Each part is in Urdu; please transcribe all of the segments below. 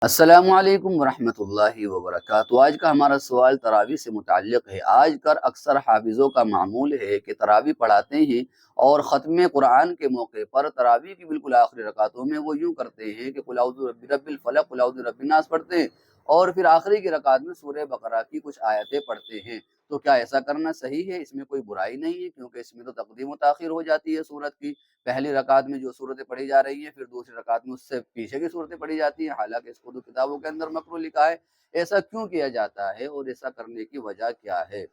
السلام علیکم ورحمۃ اللہ وبرکاتہ۔ آج کا ہمارا سوال تراویح سے متعلق ہے۔ آج کل اکثر حافظوں کا معمول ہے کہ تراویح پڑھاتے ہیں اور ختم قرآن کے موقع پر تراویح کی بالکل آخری رکعتوں میں وہ یوں کرتے ہیں کہ قل اعوذ برب الفلق قل اعوذ برب الناس پڑھتے ہیں اور پھر آخری کی رکعت میں سورہ بقرہ کی کچھ آیتیں پڑھتے ہیں۔ تو کیا ایسا کرنا صحیح ہے؟ اس میں کوئی برائی نہیں ہے، کیونکہ اس میں تو تقدیم و تاخیر ہو جاتی ہے سورت کی۔ پہلی رکعت میں جو صورتیں پڑھی جا رہی ہیں، پھر دوسری رکعت میں اس سے پیچھے کی صورتیں پڑھی جاتی ہیں، حالانکہ اس کو تو کتابوں کے اندر مکروہ لکھا ہے۔ ایسا کیوں کیا جاتا ہے اور ایسا کرنے کی وجہ کیا ہے؟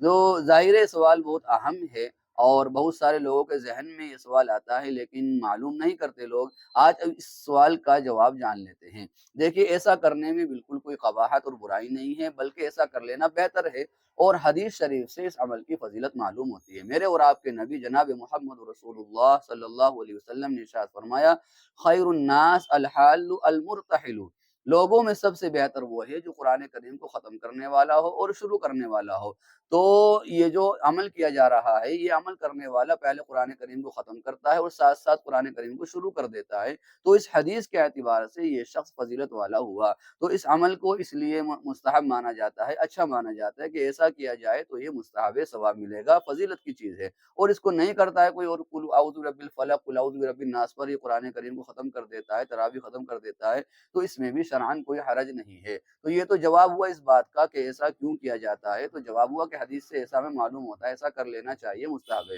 جو ظاہر ہے سوال بہت اہم ہے اور بہت سارے لوگوں کے ذہن میں یہ سوال آتا ہے، لیکن معلوم نہیں کرتے لوگ۔ آج اب اس سوال کا جواب جان لیتے ہیں۔ دیکھیے، ایسا کرنے میں بالکل کوئی قباحت اور برائی نہیں ہے، بلکہ ایسا کر لینا بہتر ہے، اور حدیث شریف سے اس عمل کی فضیلت معلوم ہوتی ہے۔ میرے اور آپ کے نبی جناب محمد رسول اللہ صلی اللہ علیہ وسلم نے ارشاد فرمایا، خیر الناس الحال المرتحل، لوگوں میں سب سے بہتر وہ ہے جو قرآن کریم کو ختم کرنے والا ہو اور شروع کرنے والا ہو۔ تو یہ جو عمل کیا جا رہا ہے، یہ عمل کرنے والا پہلے قرآن کریم کو ختم کرتا ہے اور ساتھ ساتھ قرآن کریم کو شروع کر دیتا ہے، تو اس حدیث کے اعتبار سے یہ شخص فضیلت والا ہوا۔ تو اس عمل کو اس لیے مستحب مانا جاتا ہے، اچھا مانا جاتا ہے کہ ایسا کیا جائے تو یہ مستحب ثواب ملے گا، فضیلت کی چیز ہے۔ اور اس کو نہیں کرتا ہے کوئی اور قل اعوذ برب الفلق قل اعوذ برب الناس پر یہ قرآن کریم کو ختم کر دیتا ہے، تراویح ختم کر دیتا ہے، تو اس میں بھی شرعاً کوئی حرج نہیں ہے۔ تو یہ تو جواب ہوا اس بات کا کہ ایسا کیوں کیا جاتا ہے، تو جواب ہوا کہ حدیث سے ایسا ہمیں معلوم ہوتا ہے، ایسا کر لینا چاہیے، مستحب ہے۔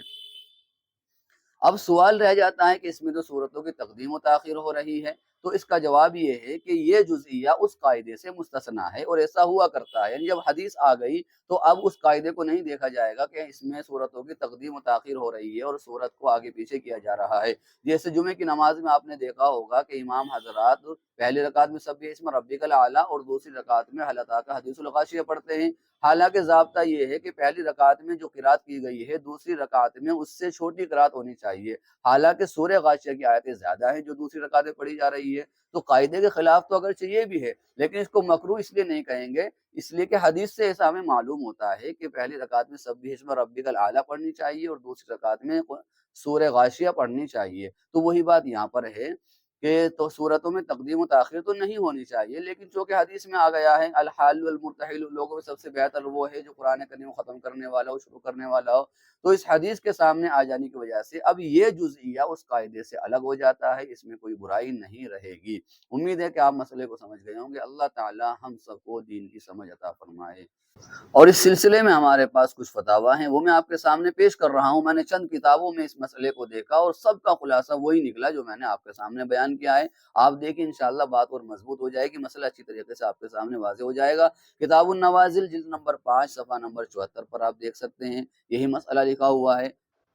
اب سوال رہ جاتا ہے کہ اس میں تو صورتوں کی تقدیم و تاخیر ہو رہی ہے، تو اس کا جواب یہ ہے کہ یہ جزئیہ اس قاعدے سے مستثنا ہے اور ایسا ہوا کرتا ہے، یعنی جب حدیث آ گئی تو اب اس قاعدے کو نہیں دیکھا جائے گا کہ اس میں صورتوں کی تقدیم و تاخیر ہو رہی ہے اور صورت کو آگے پیچھے کیا جا رہا ہے۔ جیسے جمعے کی نماز میں آپ نے دیکھا ہوگا کہ امام حضرات پہلی رکعت میں سبح اسم ربک الاعلیٰ اور دوسری رکعت میں هل اتاک حدیث الغاشیہ پڑھتے ہیں۔ حالانکہ ضابطہ یہ ہے کہ پہلی رکعت میں جو قرات کی گئی ہے، دوسری رکعت میں اس سے چھوٹی قرات ہونی چاہیے، حالانکہ سورہ غاشیہ کی آیتیں زیادہ ہیں جو دوسری رکعتیں پڑھی جا رہی ہے۔ تو قاعدے کے خلاف تو اگرچہ یہ بھی ہے، لیکن اس کو مکروہ اس لیے نہیں کہیں گے، اس لیے کہ حدیث سے ایسا ہمیں معلوم ہوتا ہے کہ پہلی رکعت میں سبح اسم ربک الاعلیٰ پڑھنی چاہیے اور دوسری رکعت میں سورہ غاشیہ پڑھنی چاہیے۔ تو وہی بات یہاں پر ہے کہ تو صورتوں میں تقدیم و تاخیر تو نہیں ہونی چاہیے، لیکن چونکہ حدیث میں آ گیا ہے الحال المرتحل، لوگوں میں سب سے بہتر وہ ہے جو قرآن کریم کو ختم کرنے والا ہو، شروع کرنے والا ہو، تو اس حدیث کے سامنے آ جانے کی وجہ سے اب یہ جزئیہ اس قاعدے سے الگ ہو جاتا ہے، اس میں کوئی برائی نہیں رہے گی۔ امید ہے کہ آپ مسئلے کو سمجھ گئے ہوں گے۔ اللہ تعالی ہم سب کو دین کی سمجھ عطا فرمائے۔ اور اس سلسلے میں ہمارے پاس کچھ فتاویٰ ہیں، وہ میں آپ کے سامنے پیش کر رہا ہوں۔ میں نے چند کتابوں میں اس مسئلے کو دیکھا اور سب کا خلاصہ وہی نکلا جو میں نے آپ کے سامنے بیان کیا ہے۔ آپ دیکھیں انشاءاللہ بات اور مضبوط ہو جائے گی، مسئلہ اچھی طریقے سے آپ کے سامنے واضح ہو جائے گا۔ کتاب النوازل جلد نمبر 5 صفحہ نمبر 74 پر آپ دیکھ سکتے ہیں، یہی مسئلہ لکھا ہوا ہے۔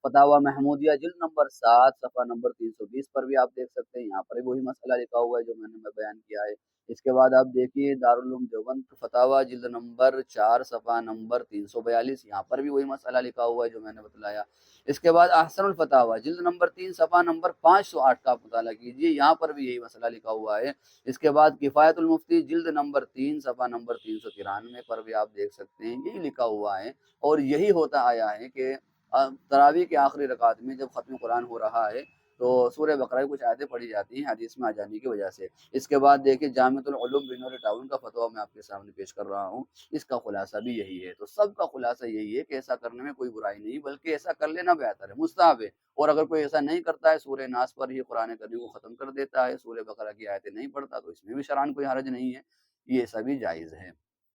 فتاویٰ محمودیہ جلد نمبر 7 صفحہ نمبر 320 پر بھی آپ دیکھ سکتے ہیں، یہاں پر بھی وہی مسئلہ لکھا ہوا ہے جو میں نے بیان کیا ہے۔ اس کے بعد آپ دیکھیے دارالعلوم دیوبند فتاویٰ جلد نمبر 4 صفحہ نمبر 342، یہاں پر بھی وہی مسئلہ لکھا ہوا ہے جو میں نے بتلایا۔ اس کے بعد احسن الفتاویٰ جلد نمبر 3 صفحہ نمبر 508 کا آپ مطالعہ کیجیے، یہاں پر بھی یہی مسئلہ لکھا ہوا ہے۔ اس کے بعد کفایت المفتی جلد نمبر 3 صفحہ نمبر 393 پر بھی آپ دیکھ سکتے ہیں، یہی لکھا ہوا ہے، اور یہی ہوتا آیا ہے کہ تراویح کے آخری رکعت میں جب ختم قرآن ہو رہا ہے تو سورہ بقرہ کی کچھ آیتیں پڑھی جاتی ہیں حدیث میں آ جانے کی وجہ سے۔ اس کے بعد دیکھیں جامع العلوم بنور ٹاؤن کا فتویٰ میں آپ کے سامنے پیش کر رہا ہوں، اس کا خلاصہ بھی یہی ہے۔ تو سب کا خلاصہ یہی ہے کہ ایسا کرنے میں کوئی برائی نہیں، بلکہ ایسا کر لینا بہتر ہے، مستحب ہے۔ اور اگر کوئی ایسا نہیں کرتا ہے، سورہ ناس پر ہی قرآن کریم کو ختم کر دیتا ہے، سورہ بقرہ کی آیتیں نہیں پڑھتا، تو اس میں بھی شرعاً کوئی حرج نہیں ہے، یہ ایسا بھی جائز ہے۔